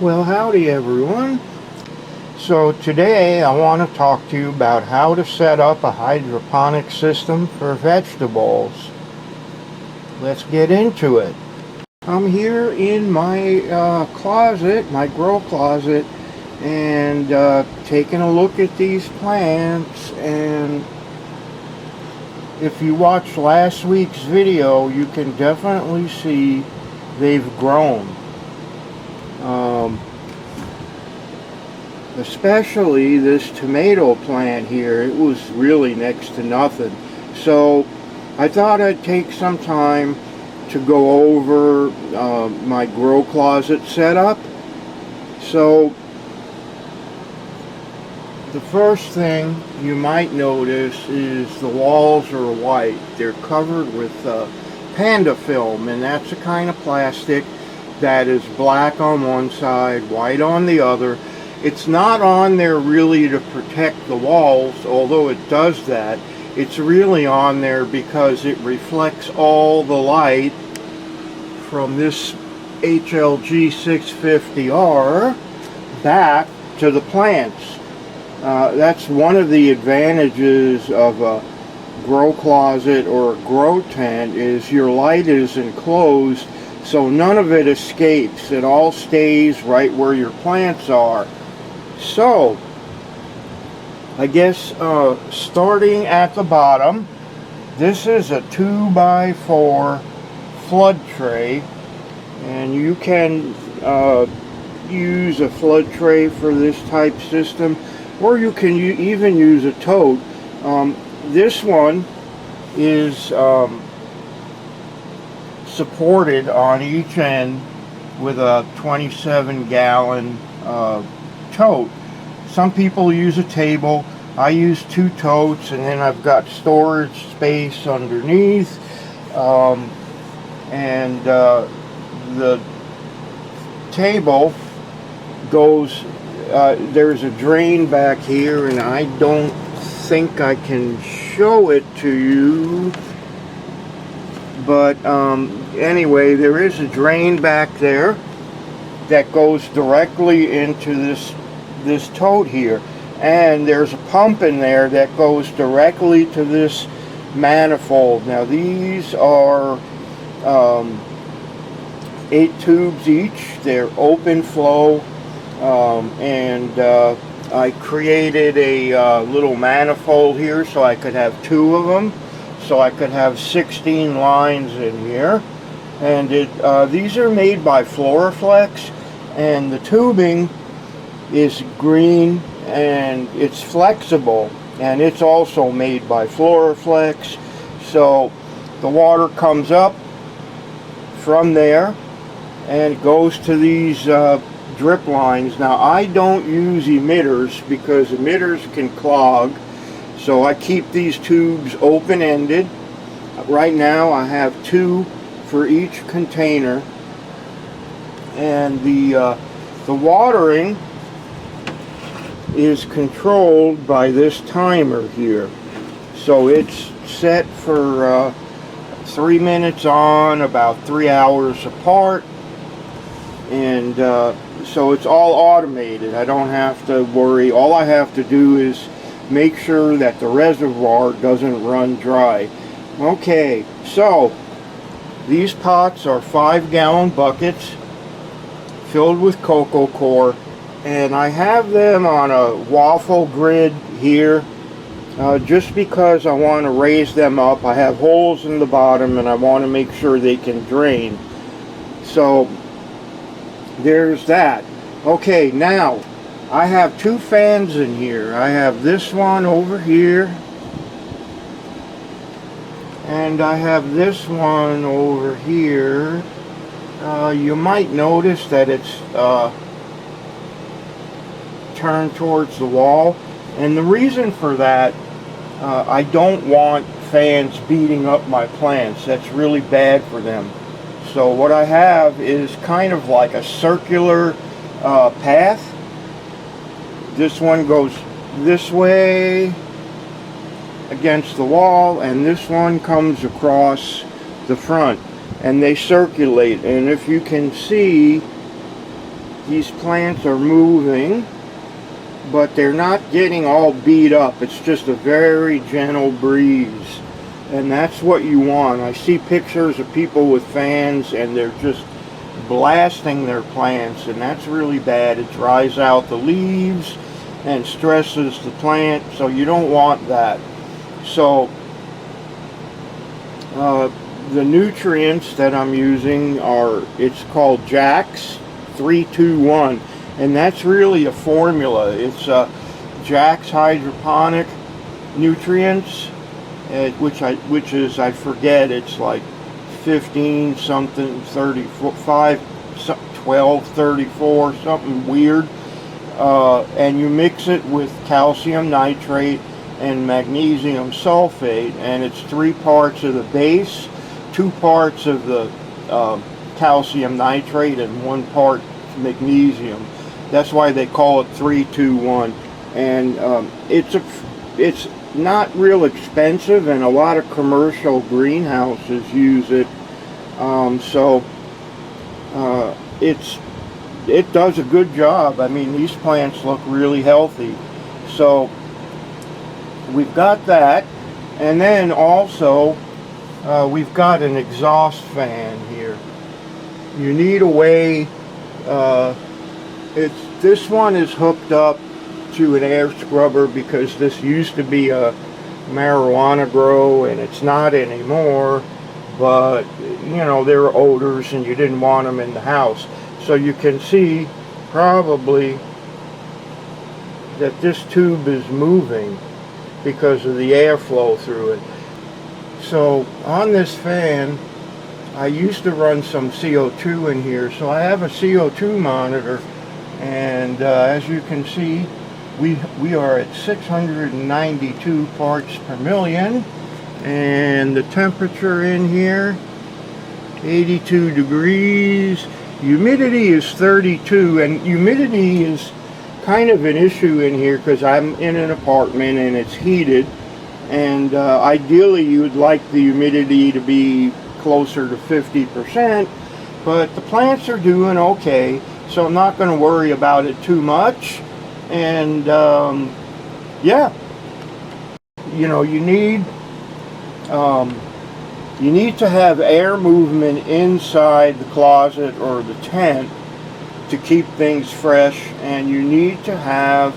Well, howdy everyone. So today I want to talk to you about how to set up a hydroponic system for vegetables. Let's get into it. I'm here in my closet, my grow closet, and taking a look at these plants. And if you watched last week's video, you can definitely see they've grown. Especially this tomato plant here, it was really next to nothing. So I thought I'd take some time to go over my grow closet setup. So the first thing you might notice is the walls are white. They're covered with panda film, and that's a kind of plastic that is black on one side, white on the other. It's not on there really to protect the walls, although it does that. It's really on there because it reflects all the light from this HLG 650R back to the plants. That's one of the advantages of a grow closet or a grow tent, is your light is enclosed, so none of it escapes. It all stays right where your plants are. So I guess starting at the bottom, this is a 2x4 flood tray, and you can use a flood tray for this type system, or you can even use a tote. This one is supported on each end with a 27-gallon tote. Some people use a table. I use two totes, and then I've got storage space underneath. The table goes, there's a drain back here, and I don't think I can show it to you, but anyway, there is a drain back there that goes directly into this tote here, and there's a pump in there that goes directly to this manifold. Now these are 8 tubes each. They're open flow, and I created a little manifold here so I could have 2 of them, so I could have 16 lines in here. And these are made by Floraflex, and the tubing is green and it's flexible, and it's also made by Floraflex. So the water comes up from there and goes to these drip lines. Now I don't use emitters because emitters can clog, so I keep these tubes open-ended. Right now I have 2 for each container, and the watering is controlled by this timer here. So it's set for 3 minutes on, about 3 hours apart, and so it's all automated. I don't have to worry. All I have to do is make sure that the reservoir doesn't run dry. Okay, so these pots are 5-gallon buckets filled with cocoa coir, and I have them on a waffle grid here just because I want to raise them up. I have holes in the bottom and I want to make sure they can drain. So there's that. Okay, now I have 2 fans in here. I have this one over here, and I have this one over here. You might notice that it's turned towards the wall, and the reason for that, I don't want fans beating up my plants. That's really bad for them. So what I have is kind of like a circular path. This one goes this way against the wall, and this one comes across the front, and they circulate. And if you can see, these plants are moving, but they're not getting all beat up. It's just a very gentle breeze, and that's what you want. I see pictures of people with fans and they're just blasting their plants, and that's really bad. It dries out the leaves and stresses the plant, so you don't want that. So the nutrients that I'm using are, it's called Jack's 321, and that's really a formula. It's Jack's Hydroponic nutrients, which is, I forget, it's like 15 something, 35, 12, 34, something weird. And you mix it with calcium nitrate and magnesium sulfate, and it's 3 parts of the base, 2 parts of the calcium nitrate, and 1 part magnesium. That's why they call it 321. And it's not real expensive, and a lot of commercial greenhouses use it. It does a good job. I mean, these plants look really healthy. So we've got that, and then also we've got an exhaust fan here. You need a way. This one is hooked up to an air scrubber because this used to be a marijuana grow, and it's not anymore. But you know, there are odors, and you didn't want them in the house. So you can see probably that this tube is moving because of the airflow through it. So on this fan, I used to run some CO2 in here, so I have a CO2 monitor, and as you can see, we are at 692 parts per million, and the temperature in here, 82 degrees. Humidity is 32, and humidity is kind of an issue in here because I'm in an apartment and it's heated, and ideally you would like the humidity to be closer to 50%, but the plants are doing okay, so I'm not going to worry about it too much. And yeah, you know, you need to have air movement inside the closet or the tent to keep things fresh, and you need to have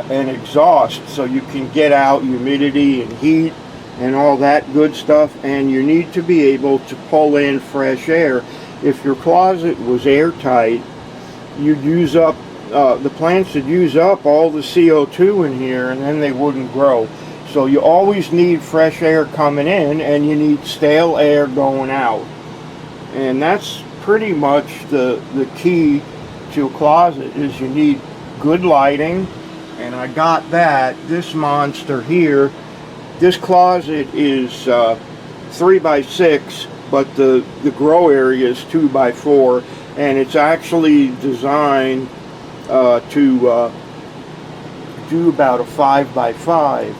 an exhaust so you can get out humidity and heat and all that good stuff, and you need to be able to pull in fresh air. If your closet was airtight, you'd use up, the plants would use up all the CO2 in here, and then they wouldn't grow. So you always need fresh air coming in, and you need stale air going out. And that's pretty much the key to a closet, is you need good lighting. And I got that. This monster here, this closet is 3x6, but the grow area is 2x4, and it's actually designed to do about a 5x5.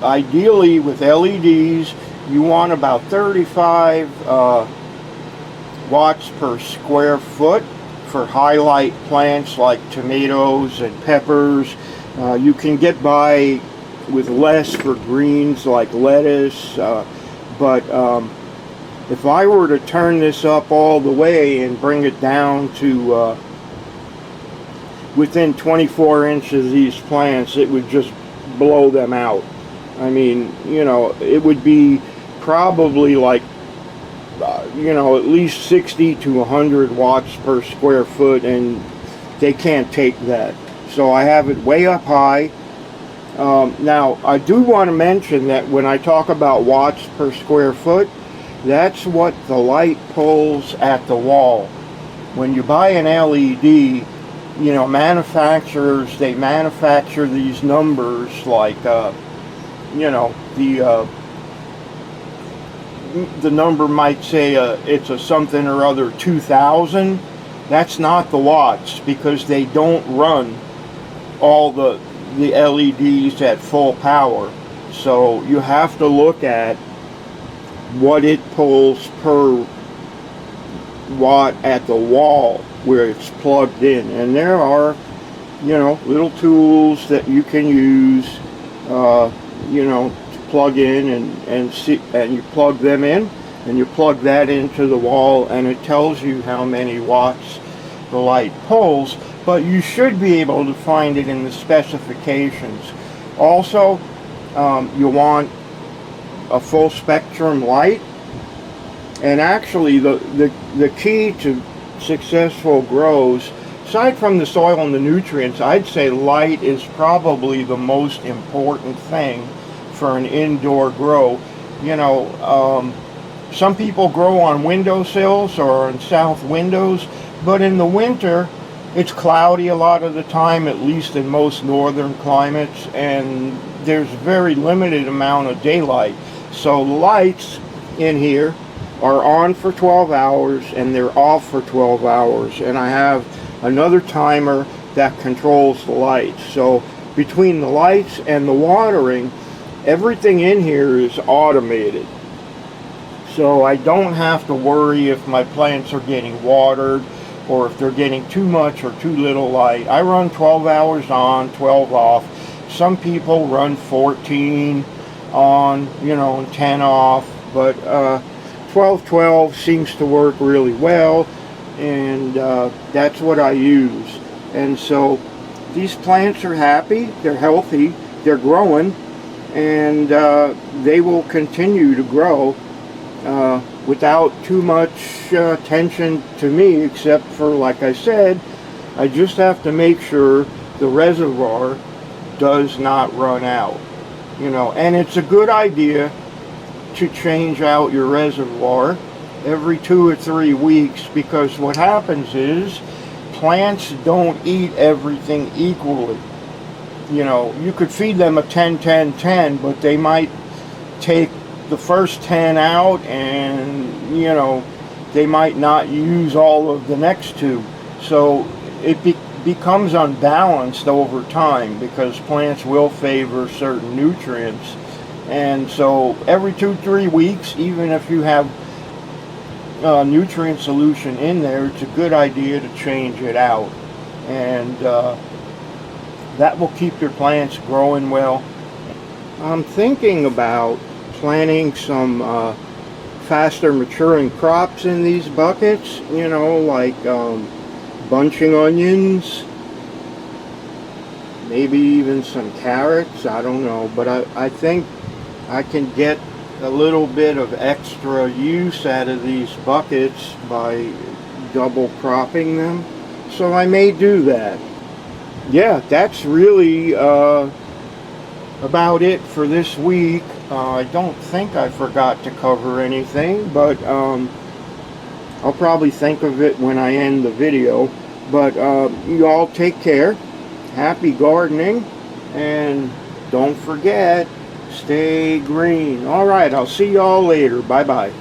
Ideally with LEDs, you want about 35 watts per square foot for highlight plants like tomatoes and peppers. You can get by with less for greens like lettuce, but if I were to turn this up all the way and bring it down to within 24 inches of these plants, it would just blow them out. I mean, you know, it would be probably like you know, at least 60 to 100 watts per square foot, and they can't take that. So I have it way up high. Now I do want to mention that when I talk about watts per square foot, that's what the light pulls at the wall. When you buy an LED, you know, manufacturers, they manufacture these numbers like you know, the number might say it's a something or other 2000. That's not the watts, because they don't run all the LEDs at full power. So you have to look at what it pulls per watt at the wall where it's plugged in. And there are, you know, little tools that you can use, you know, to plug in and see, and you plug them in and you plug that into the wall and it tells you how many watts the light pulls, but you should be able to find it in the specifications. Also, you want a full spectrum light, and actually the key to successful grows, aside from the soil and the nutrients, I'd say light is probably the most important thing for an indoor grow. You know, some people grow on windowsills or on south windows, but in the winter it's cloudy a lot of the time, at least in most northern climates, and there's very limited amount of daylight. So the lights in here are on for 12 hours and they're off for 12 hours, and I have another timer that controls the lights. So between the lights and the watering, everything in here is automated. So I don't have to worry if my plants are getting watered or if they're getting too much or too little light. I run 12 hours on, 12 off. Some people run 14 on, you know, and 10 off, but 12-12 seems to work really well, and that's what I use. And so these plants are happy, they're healthy, they're growing, and they will continue to grow without too much attention to me, except for, like I said, I just have to make sure the reservoir does not run out. You know, and it's a good idea to change out your reservoir every 2 or 3 weeks, because what happens is plants don't eat everything equally. You know, you could feed them a 10-10-10, but they might take the first 10 out, and you know, they might not use all of the next 2. So it becomes unbalanced over time, because plants will favor certain nutrients. And so every 2-3 weeks, even if you have nutrient solution in there, it's a good idea to change it out, and that will keep your plants growing well. I'm thinking about planting some faster maturing crops in these buckets, you know, like bunching onions, maybe even some carrots, I don't know, but I think I can get a little bit of extra use out of these buckets by double cropping them, so I may do that. Yeah, that's really about it for this week. I don't think I forgot to cover anything, but I'll probably think of it when I end the video. But you all take care, happy gardening, and don't forget, stay green. Alright, I'll see y'all later. Bye bye.